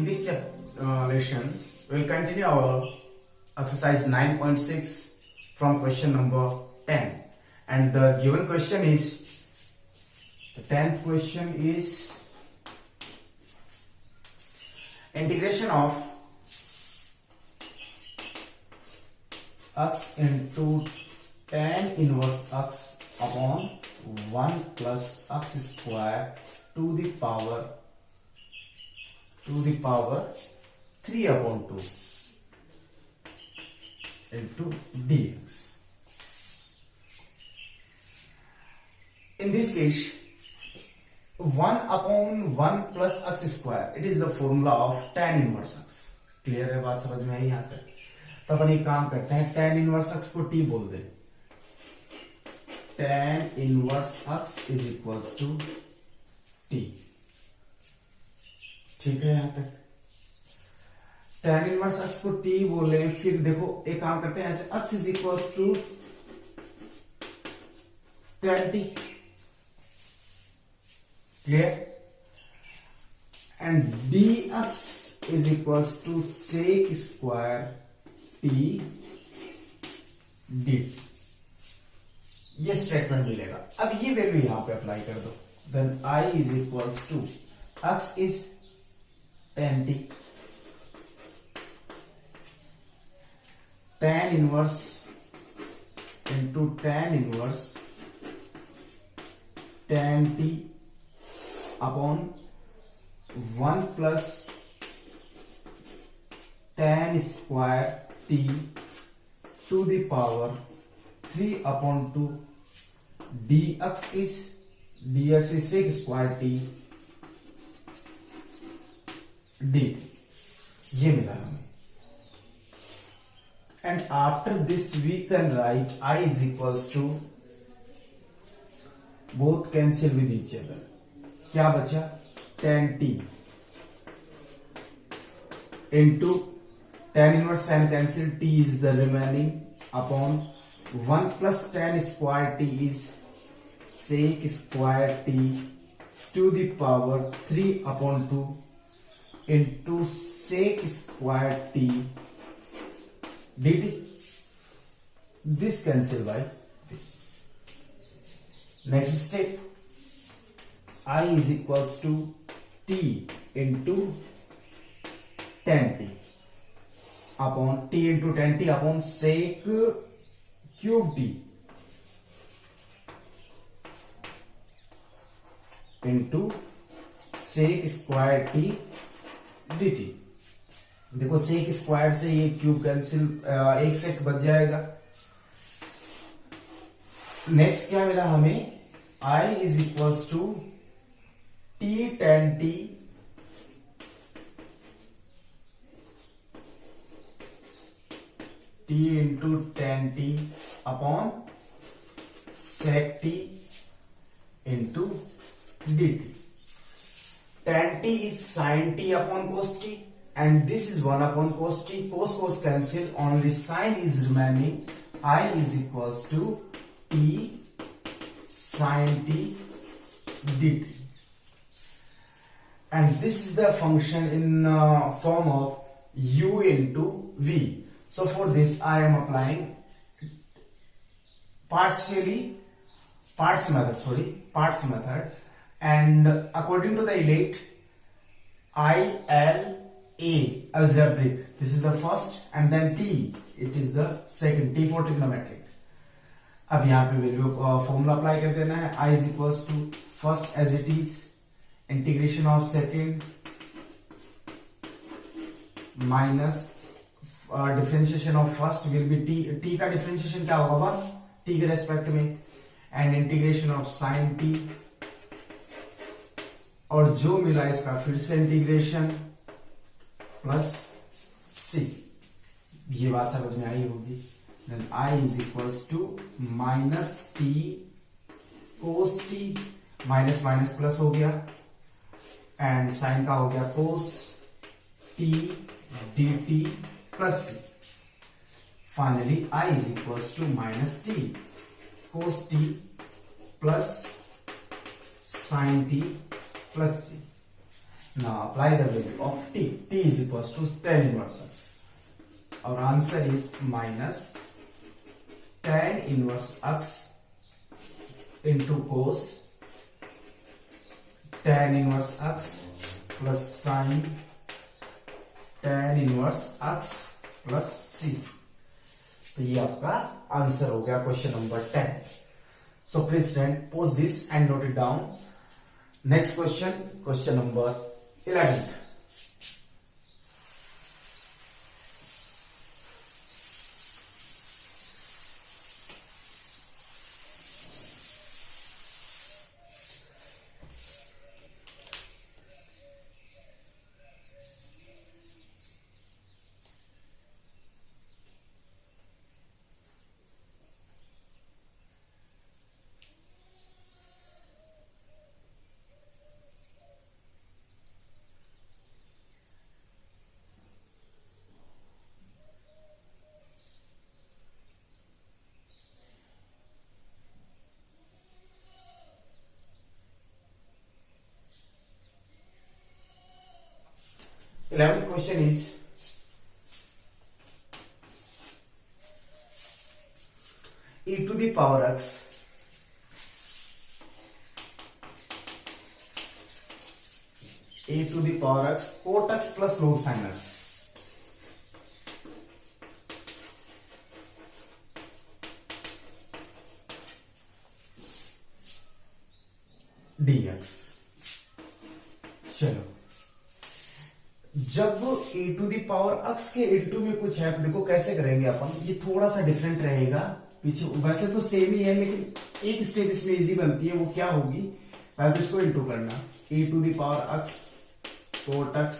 In this lesson, we will continue our exercise 9.6 from question number 10. And the given question is, the 10th question is integration of x into tan inverse x upon 1 plus x square to the power 3 upon 2 into dx. In this case, 1 upon 1 plus x square, it is the formula of tan inverse x. Clear है बात, समझ में आई यहाँ तक? तो अपन एक काम करते हैं, tan inverse x को t बोल दे. tan inverse x is equals to t. ठीक है यहां तक? tan इनवर्स x को t बोले, फिर देखो एक काम करते हैं ऐसे, x is equals to tan t. Clear? And dx is equals to sec square t dt. ये स्टेटमेंट मिलेगा. अब ये वैल्यू यहां पे अप्लाई कर दो. Then I is equals to x is tan t, tan inverse into tan inverse tan t upon 1 plus tan square t to the power 3 upon 2 dx is sec square t dt. ये मिला हमें. And after this we can write I is equals to, both cancel with each other. क्या बचा? tan t into tan inverse tan cancel, t is the remaining, upon 1 plus tan square t is sec square t to the power 3 upon 2 into sec square t dt. This cancel by this. Next step, I is equals to t into tan t upon t into tan t upon sec cube t into sec square t dt. देखो sec square से ये cube cancel, एक सेक बच जाएगा. Next क्या मिला हमें? I is equals to t tan t into tan t upon sec t into dt. tan t is sin t upon cos t. And this is 1 upon cos t. Cos cancel, only sin is remaining. I is equals to t sin t dt. And this is the function in form of u into v. So for this I am applying parts method, and according to the elect A algebraic, this is the first, and then t, it is the second, t for trigonometric. अब यहां पे value formula apply कर देना है. I is equals to first as it is integration of second minus differentiation of first will be t का differentiation क्या होगा? 1 t के रेस्पेक्ट में, and integration of sin t, और जो मिला इसका फिर से इंटीग्रेशन प्लस c. ये बात समझ में आई होगी. Then I is equals to minus t cos t, minus minus plus हो गया, एंड साइन का हो गया cos t d t plus c. Finally I is equals to minus t cos t plus sine t plus c. Now apply the value of t. T is equals to tan inverse x. Our answer is minus tan inverse x into cos tan inverse x plus sin tan inverse x plus c. तो ये आपका answer हो गया question number 10. So please friend, pause this and note it down. Next question, question number 11. Eleventh question is e to the power x cot x plus log sin x dx. चलो, जब e to the power x के into में कुछ है तो देखो कैसे करेंगे अपन. ये थोड़ा सा डिफरेंट रहेगा पीछे, वैसे तो सेम ही है लेकिन एक स्टेप इसमें इजी बनती है. वो क्या होगी, पहले तो इसको इनटू करना. e to the power x cot x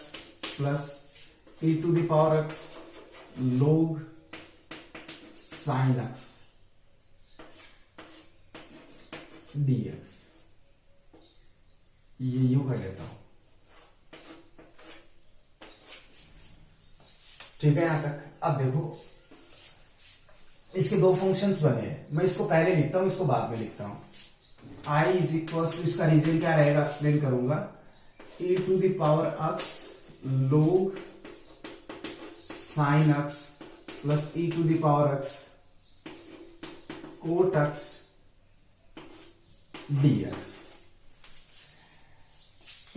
plus e to the power x log sin x dx. ये यूं कर लेता हूं. ठीक है यहां तक. अब देखो इसके दो फंक्शंस बने हैं. मैं इसको पहले लिखता हूं, इसको बाद में लिखता हूं. i इज इक्वल टू, इसका रीजन क्या रहेगा एक्सप्लेन करूंगा. e to the power x log sin x plus e to the power x cot x dx.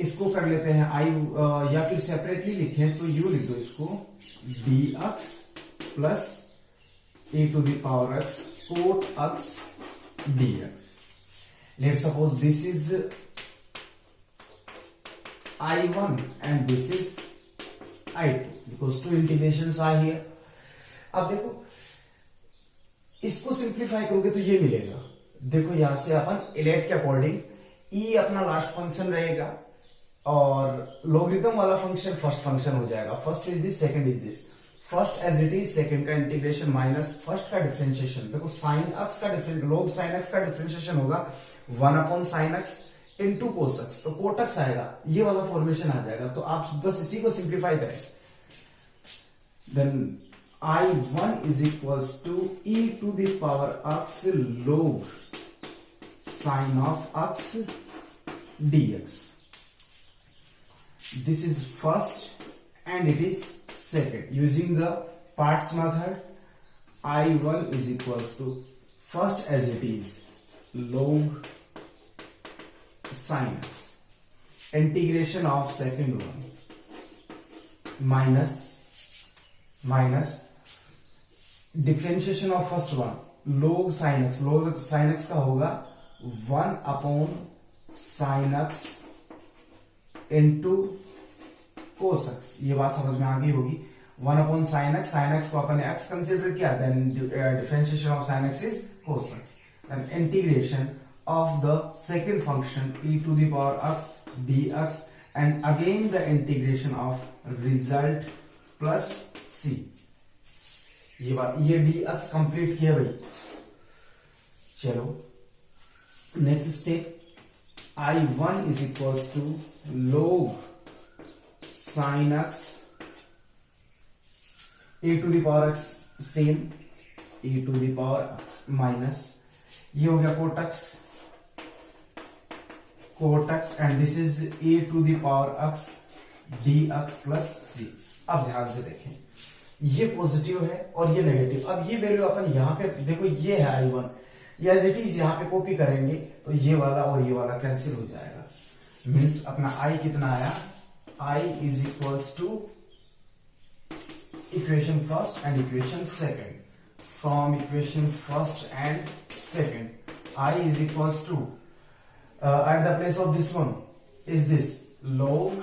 इसको कर लेते हैं i, या फिर सेपरेटली लिखें तो यू लिख दो इसको dx plus e to the power x cot x dx. Let's suppose this is I1 and this is I2 because two integrations are here. अब देखो इसको सिंप्लीफाई करोगे तो ये मिलेगा. देखो यहां से अपन इलेट के अकॉर्डिंग e अपना लास्ट फंक्शन रहेगा और लोगरिथम वाला फंक्शन फर्स्ट फंक्शन हो जाएगा. First is this, second is this. First as it is, second का इंटीग्रेशन माइनस फर्स्ट का डिफरेंशिएशन. देखो साइन एक्स का लोग साइन एक्स का डिफरेंशिएशन होगा 1/sin x into cos x, तो कोट एक्स आएगा. ये वाला फॉर्मेशन आ जाएगा. तो आप बस इसी को सिंप्लीफाई करें. Then I1 is equals to e to the power x log sin of x dx. This is first and it is second. Using the parts method, I1 is equals to first as it is log sin x, integration of second one minus differentiation of first one log sin x. log sin x का होगा 1/sin x into cos x. ये बात समझ में आ गई होगी. 1/sin x, sin x को अपन ने x कंसिडर किया, then differentiation of sin x is cos x, and integration of the second function e to the power x dx, and again the integration of result plus c. ये बात, ये dx complete किया भाई. चलो next step. I1 is equals to log sin x e to the power x, सेम e to the power x minus ये हो गया cot x, and this is e to the power x d x plus c. अब ध्यान से देखें, ये positive है और ये नेगेटिव। अब ये वैल्यू अपन यहां पे देखो, ये है I1, या एज इट इज यहां पे कॉपी करेंगे तो ये वाला और ये वाला कैंसिल हो जाएगा। मीन्स अपना I कितना आया, I is equals to equation first and equation second. From equation first and second I is equals to at the place of this one is this log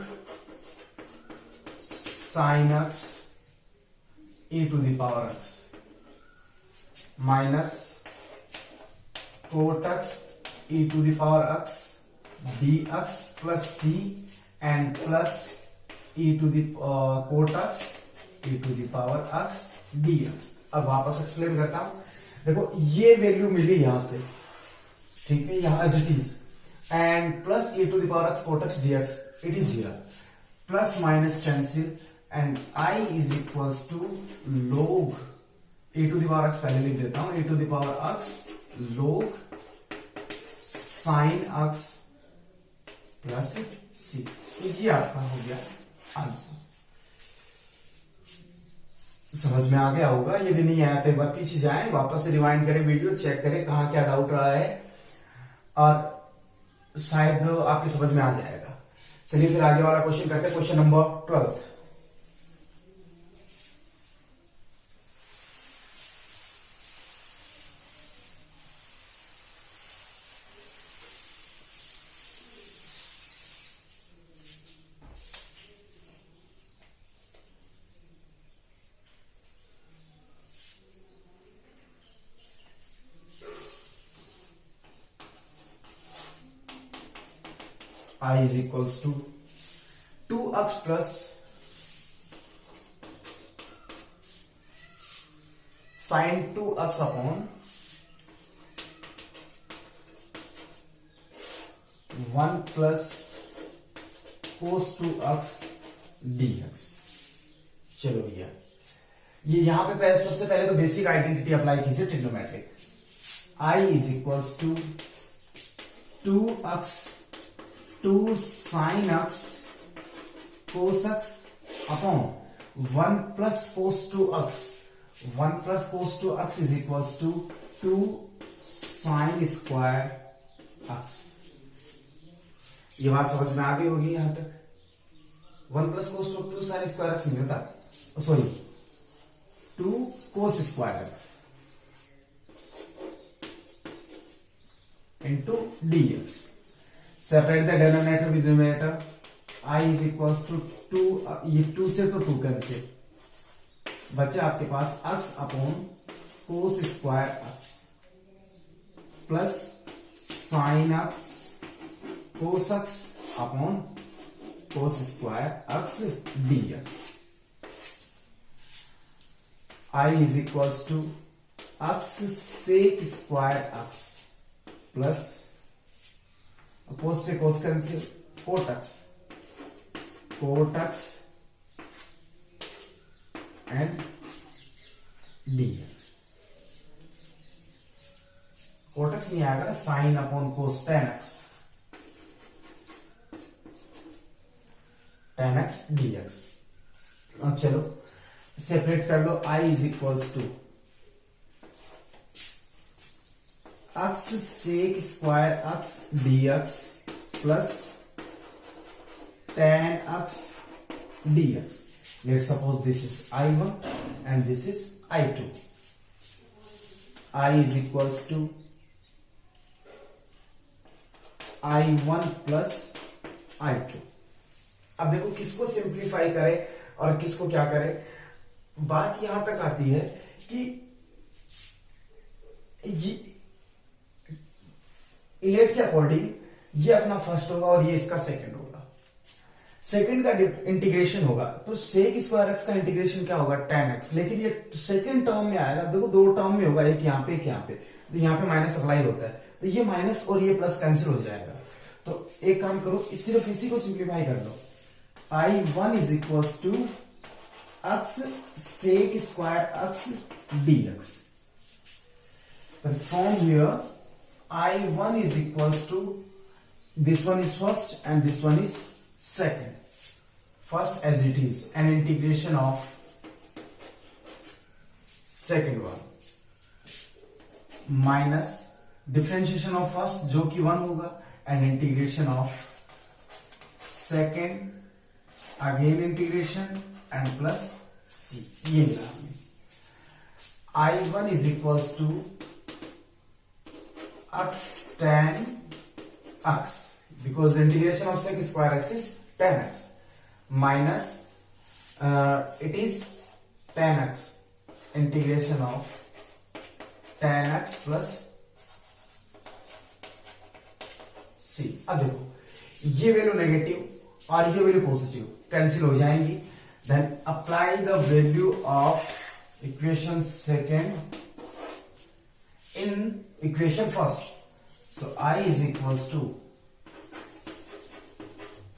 sin x e to the power x minus cot x e to the power x dx plus c and plus e to the cot x e to the power x dx। अब वापस explain करता हूं। देखो ये value मिली यहां से, ठीक है, यहां as it is, and plus e to the power x cot x dx it is here, plus minus cancel and I is equals to log e to the power x, पहले लिख देता हूं, e to the power x log sin x plus c। तो ये आपका हो गया answer. समझ में आ गया होगा। यदि नहीं आया तो एक बार पीछे जाएं, वापस से रिवाइंड करें, वीडियो चेक करें कहां क्या डाउट रहा है, और शायद आपके समझ में आ जाएगा। चलिए फिर आगे वाला क्वेश्चन करते हैं, question number 12। I is equals to 2x plus sin 2x upon 1 plus cos 2x dx। चलो भैया, ये यहां पे सबसे पहले तो बेसिक आइडेंटिटी अप्लाई कीजिए, trigonometric. I is equals to 2x 2 sin x cos x upon 1 plus cos 2x। 1 plus cos 2x is equals to 2 sin square x। ये बात समझ में आ गई होगी यहां तक। 1 plus cos 2 sin square x नहीं होता, sorry 2 cos square x into dx। Separate the denominator with numerator. I is equals to 2, ये 2 से तो 2 कैंसिल, बच्चा आपके पास x upon cos square x plus sine x cos x upon cos square x dx। I is equals to x sec square x plus cos से cos cancel, cot x and dx। Cot x नहीं आएगा, sine upon cos tan x dx। अब चलो separate कर लो। I is equals to x sec square x dx plus tan x dx। Let's suppose this is I1 and this is I2। I is equals to I1 plus I2। अब देखो किसको simplify करें और किसको क्या करें। बात यहां तक आती है कि इलेट के अकॉर्डिंग ये अपना फर्स्ट होगा और ये इसका सेकंड होगा। सेकंड का इंटीग्रेशन होगा तो सेक स्क्वायर एक्स का इंटीग्रेशन क्या होगा, tan x। लेकिन ये सेकंड टर्म में आएगा, देखो 2 टर्म में होगा, एक यहाँ पे एक यहाँ पे, तो यहाँ पे माइनस अप्लाई होता है, तो ये माइनस और ये प्लस कैंसिल हो जाएगा। तो एक काम करो, सिर्फ इसी को सिंप्लीफाई कर लो। I1 is equals to x sec square x dx। Then from here I1 is equals to, this one is first and this one is second। first as it is and integration of second one minus differentiation of first जो कि 1 होगा and integration of second again integration and plus c. ये मिला हमें I1 is equals to x tan x because the integration of sec square x is tan x minus it is tan x integration of tan x plus c। अब देखो ये value negative और ये value positive cancel हो जाएंगी। Then apply the value of equation second in equation first. So I is equals to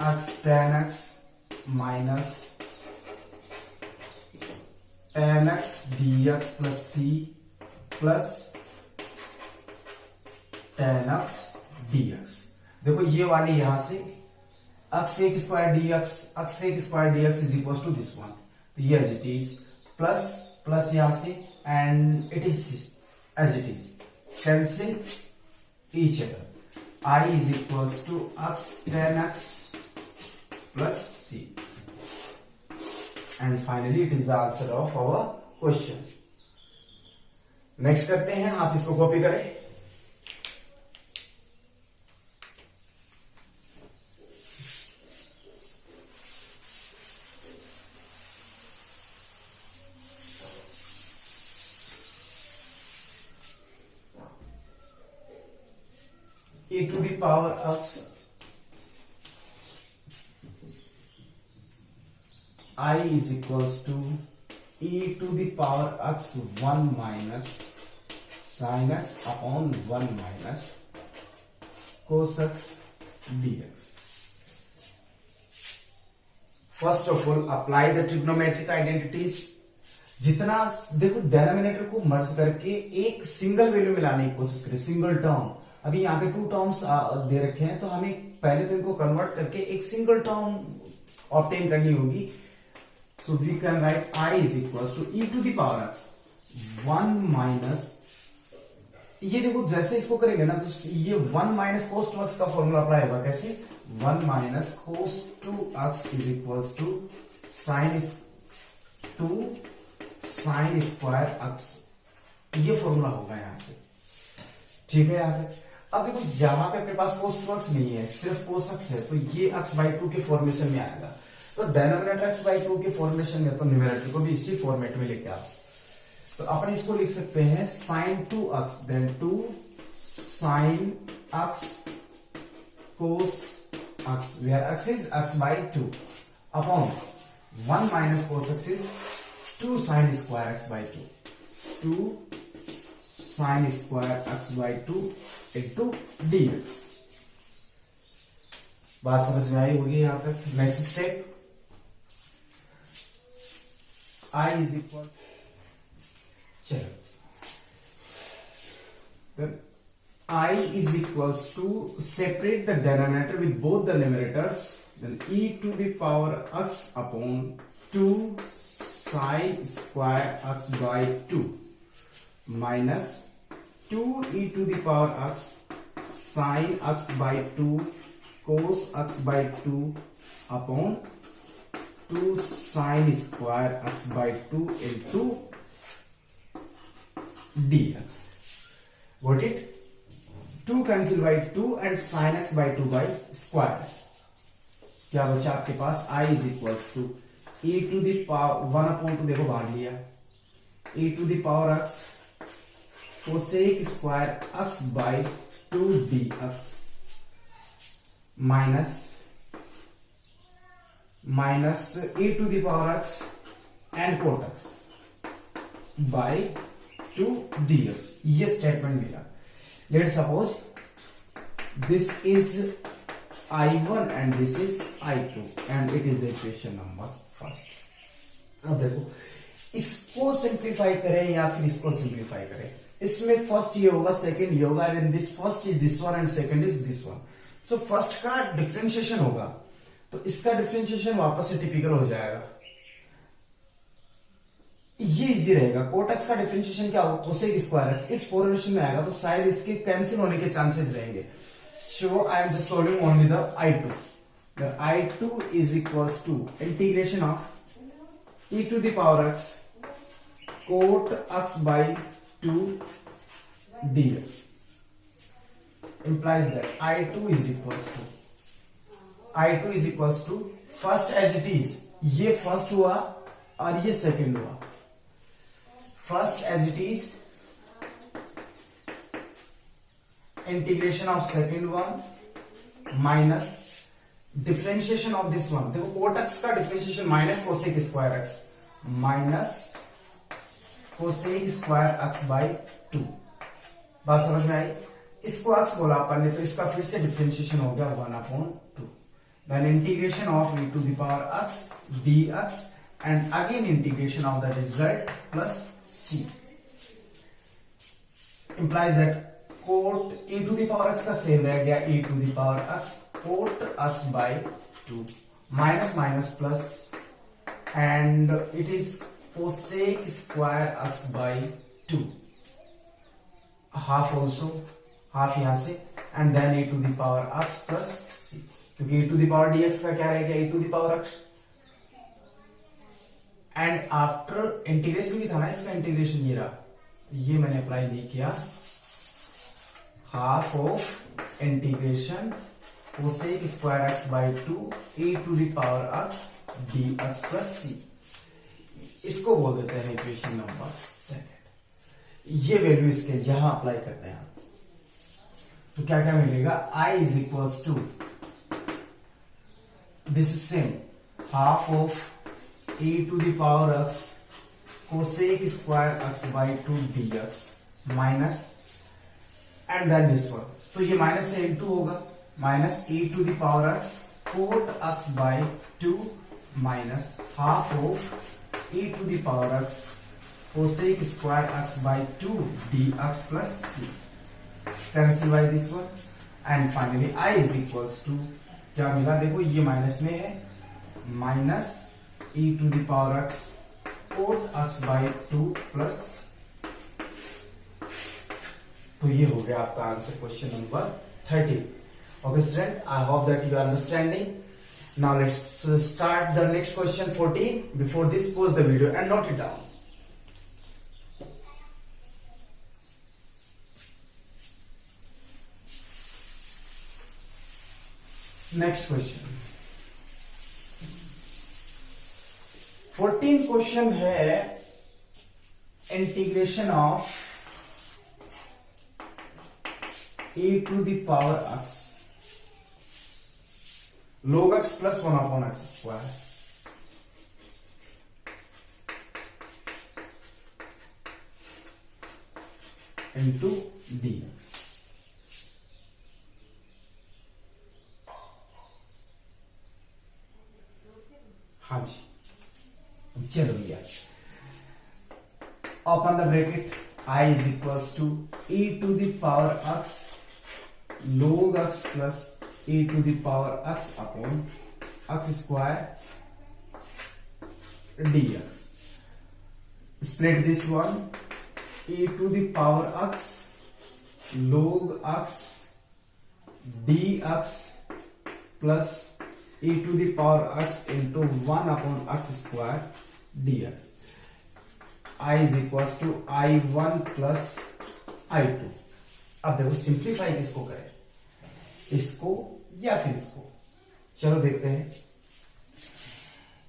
x tan x minus tan x dx plus c plus tan x dx। देखो ये वाली यहां से x sec square dx is equals to this one, तो ये as it is plus यहां से and it is as it is cancel each other। I is equals to x tan x plus c and finally it is the answer of our question। Next करते हैं, आप इसको copy करें। e to the power x I is equals to e to the power x 1 minus sin x upon 1 minus cos x dx। First of all apply the trigonometric identities. जितना देखो denominator को मर्ज करके एक single value मिलाने की कोशिश करें, single term. अभी यहाँ पे 2 टर्म्स दे रखे हैं तो हमें पहले तो इनको कन्वर्ट करके एक सिंगल टर्म ऑब्टेन करनी होगी। So we can write I is equals to e to the power x 1 minus, ये देखो जैसे इसको करेंगे ना तो ये 1 माइनस कोस टू x का फॉर्मूला अप्लाई होगा। कैसे? 1 minus cos two x is equals to sine square x, ये फॉर्मूला होगा यहां से। ठीक है यार। अब देखो यहां पे अपने पास cos 2x नहीं है, सिर्फ cos x है, तो ये x/2 के फॉर्मेशन में आएगा। तो डेनोमिनेटर x/2 के फॉर्मेशन में, तो न्यूमरेटर को भी इसी फॉर्मेट में लेके आओ। तो अपन इसको लिख सकते हैं sin 2x then 2 sin x cos x where x is x/2 upon 1 minus cos x is 2 sin square x/2 2 sin square x/2 into dx। बात समझ में आई होगी यहां तक। Next step I is equal, चलो then I is equals to separate the denominator with both the numerators, then e to the power x upon 2 sin square x/2 minus 2 e to the power x sin x/2 cos x/2 upon 2 sin square x/2 into dx। Got it? 2 cancel by 2 and sin x/2 by square। क्या बचा आपके पास? I is equals to e to the power 1 upon 2, देखो भाग लिया, e to the power x cosec square x/2 dx minus e to the power x and cot x by 2 dx। ये statement मिला। Let suppose this is I1 and this is I2 and it is the equation number first. अब देखो इसको simplify करें या फिर इसको simplify करें। इसमें फर्स्ट ये होगा, सेकंड ये होगा, and this first is this one and second is this one. So first का डिफरेंशिएशन होगा तो इसका डिफरेंशिएशन वापस से टिपिकल हो जाएगा, ये इजी रहेगा। कोट एक्स का डिफरेंशिएशन क्या होगा, कोसेक स्क्वायर एक्स। इस फॉर्मेशन में आएगा तो शायद इसके कैंसिल होने के चांसेस रहेंगे। So I am just solving only the I2। I2 is equals to integration of e to the power x cot x by 2 dx implies that I2 is equals to first as it is, ये first हुआ और ये second हुआ। First as it is integration of second one minus differentiation of this one. देखो cot x का differentiation minus cosec square x minus cosec square x by 2। बात समझ में आई? इसको एक्स बोला अपन ने, तो इसका फिर से डिफरेंशिएशन हो गया 1/2। Then integration of e to the power x dx and again integration of the result plus c implies that cot e to the power x का सेम रह गया, e to the power x cot x by 2 minus minus plus and it is cosec square x by 2 half also, half यहां से and then e to the power x plus c, क्योंकि e to the power dx का क्या रह गया, e to the power x and after integration भी था ना इसका, इंटीग्रेशन ये रहा, ये मैंने अप्लाई नहीं किया। Half of integration cosec square x by 2 e to the power x dx plus c, इसको बोल देते हैं इक्वेशन नंबर 2। ये वैल्यू इसके यहां अप्लाई करते हैं तो क्या क्या मिलेगा, I is equals to this is same half of e to the power x cosec square x by 2 dx minus and then this one, तो ये माइनस से इंटू होगा minus e to the power x cot x by 2 minus half of e to the power x cosec square x by 2 dx plus c, cancel by this one and finally I is equals to क्या मिला, देखो ये minus में है, minus e to the power x cot x by 2 plus, तो ये हो गया आपका answer question number 13। Okay student, I hope that you are understanding. Now let's start the next question 14। Before this pause the video and note it down. Next question 14 question है integration of e to the power x log x plus 1/x square into dx। हाँ जी, चलो भैया, open the bracket, I is equals to e to the power x log x plus e to the power x upon x square dx। Split this one, e to the power x log x dx plus e to the power x into 1 upon x square dx। I is equals to I1 plus I2। अब देखो simplify किसको करें, इसको या फिर इसको, चलो देखते हैं।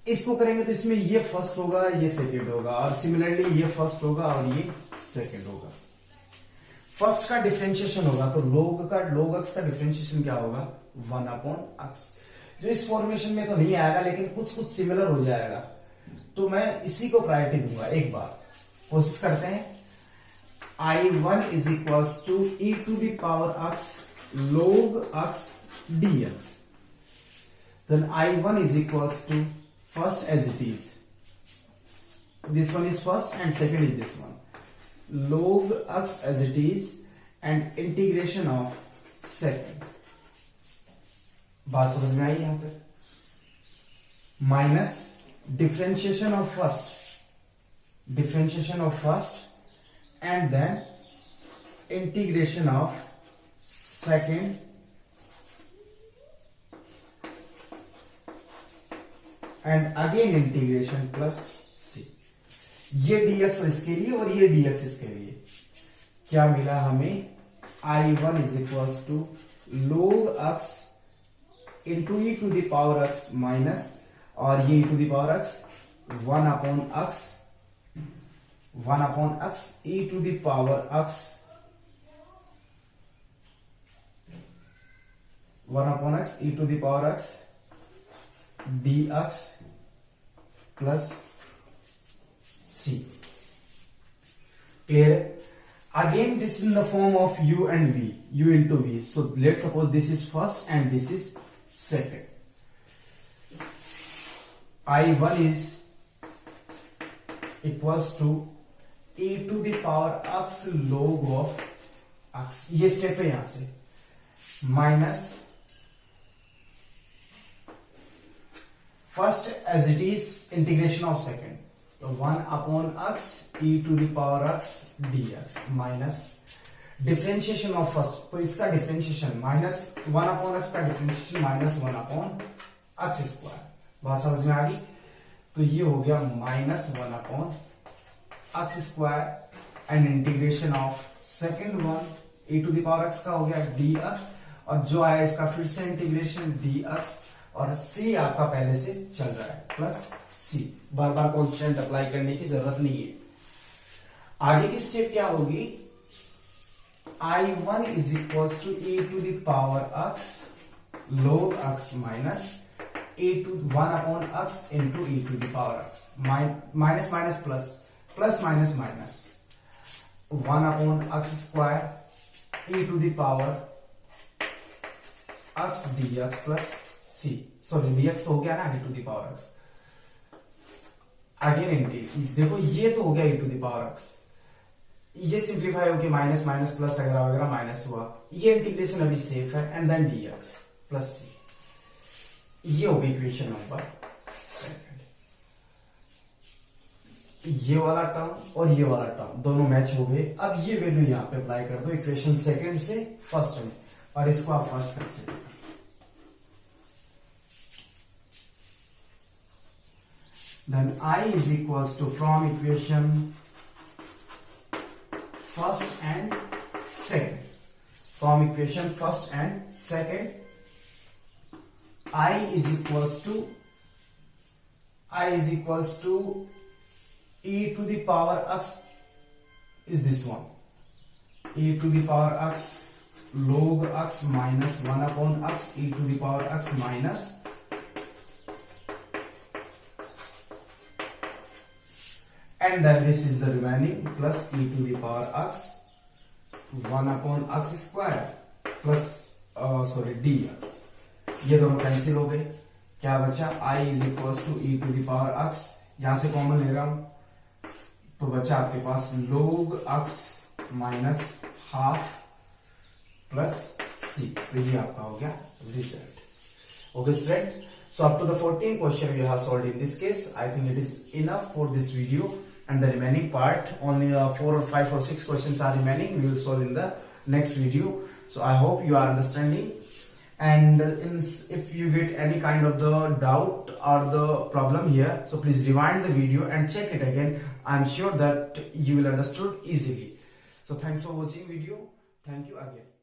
इसको करेंगे तो इसमें ये फर्स्ट होगा, ये सेकंड होगा, और सिमिलरली ये फर्स्ट होगा और ये सेकंड होगा। फर्स्ट का डिफरेंशिएशन होगा तो log x का डिफरेंशिएशन क्या होगा, 1/x। जो इस फॉर्मेशन में तो नहीं आएगा लेकिन कुछ सिमिलर हो जाएगा, तो मैं इसी को प्रायोरिटी दूंगा। एक बार कोशिश करते हैं। I1 is equals to e to the power x log x dx। Then I1 is equals to first as it is, this one is first and second is this one, log x as it is and integration of second। बात समझ में आई यहां पर? minus differentiation of first and then integration of second and again integration plus c. ये dx इसके लिए और ये dx इसके लिए क्या मिला हमें, I1 is equals to log x into e to the power x minus, और ये e to the power x 1 upon x e to the power x 1 upon x e to the power x dx plus c. Clear? Again this is in the form of u and v, u into v. So let's suppose this is first and this is second. I1 is equals to e to the power x log of x, ये step है यहां से, minus first as it is integration of second, तो 1 upon x e to the power x dx minus differentiation of first, तो इसका differentiation minus 1 upon x का differentiation minus 1 upon x square. बात समझ में आ गई? तो ये हो गया minus 1 upon x square and integration of second one e to the power x का हो गया dx, और जो आया इसका फिर से इंटीग्रेशन dx, और c आपका पहले से चल रहा है प्लस c. बार बार कांस्टेंट अप्लाई करने की जरूरत नहीं है. आगे की स्टेप क्या होगी, I1 is equals to e to the power x log x minus e to 1 upon x into e to the power x, minus minus plus, plus minus minus 1 upon x square e to the power x dx plus c. Sorry dx तो हो गया ना e to the power x, again integrate, देखो ये तो हो गया e to the power x, ये सिंप्लीफाई होके माइनस माइनस प्लस वगैरह वगैरह माइनस हुआ, ये इंटीग्रेशन अभी सेफ है, and then dx plus c. ये हो गई इक्वेशन नंबर सेकंड. ये वाला टर्म और ये वाला टर्म दोनों मैच हो गए. अब ये वैल्यू यहां पे अप्लाई कर दो इक्वेशन सेकंड से फर्स्ट में, और इसको आप फर्स्ट कंसीडर करो. Then I is equals to, from equation first and second, from equation first and second, I is equals to e to the power x is this one, e to the power x log x minus 1 upon x e to the power x minus, and then this is the remaining plus e to the power x 1 upon x square plus dx. ये दोनों cancel हो गए, क्या बचा, I is equals to e to the power x, यहां से common ले रहा हूं तो बचा आपके पास log x minus half plus c. तो ये आपका हो गया result. Okay student, so up to the 14th question we have solved in this case. I think it is enough for this video, and the remaining part, only 4 or 5 or 6 questions are remaining. We will solve in the next video. So I hope you are understanding, and if you get any kind of the doubt or the problem here, so please rewind the video and check it again. I'm sure that you will understood easily. So thanks for watching video. Thank you again.